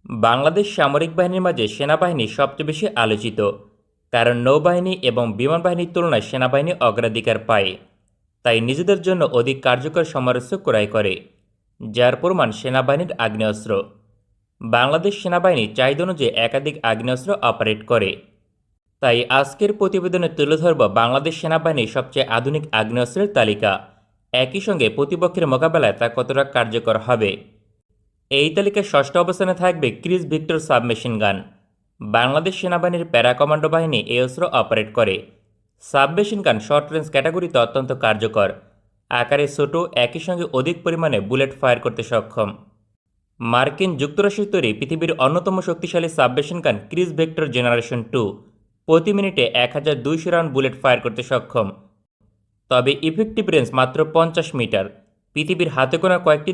বাংলাদেশ সামরিক বাহিনীর মাঝে সেনাবাহিনী সবচেয়ে বেশি আলোচিত, কারণ নৌবাহিনী এবং বিমান বাহিনীর তুলনায় সেনাবাহিনী অগ্রাধিকার পায়। তাই নিজেদের জন্য অধিক কার্যকর সমরাস্ত্র ক্রয় করে, যার প্রমাণ সেনাবাহিনীর আগ্নেয়াস্ত্র। বাংলাদেশ সেনাবাহিনী চাহিদা অনুযায়ী একাধিক আগ্নেয়াস্ত্র অপারেট করে। তাই আজকের প্রতিবেদনে তুলে ধরব বাংলাদেশ সেনাবাহিনীর সবচেয়ে আধুনিক আগ্নেয়াস্ত্রের তালিকা। একই সঙ্গে প্রতিপক্ষের মোকাবেলায় তা কতটা কার্যকর হবে। এই তালিকায় ষষ্ঠ অবস্থানে থাকবে ক্রিস ভিক্টর সাবমেশিন গান। বাংলাদেশ সেনাবাহিনীর প্যারা কমান্ডো বাহিনী এই অস্ত্র অপারেট করে। সাবমেশিন গান শর্ট রেঞ্জ ক্যাটাগরিতে অত্যন্ত কার্যকর, আকারে ছোট, একই সঙ্গে অধিক পরিমাণে বুলেট ফায়ার করতে সক্ষম। মার্কিন যুক্তরাষ্ট্রের তৈরি পৃথিবীর অন্যতম শক্তিশালী সাবমেশিন গান ক্রিস ভেক্টর জেনারেশন 2 প্রতি মিনিটে 1200 রাউন্ড বুলেট ফায়ার করতে সক্ষম। তবে ইফেক্টিভ রেঞ্জ মাত্র 50 মিটার। পৃথিবীর হাতে গোনা কয়েকটি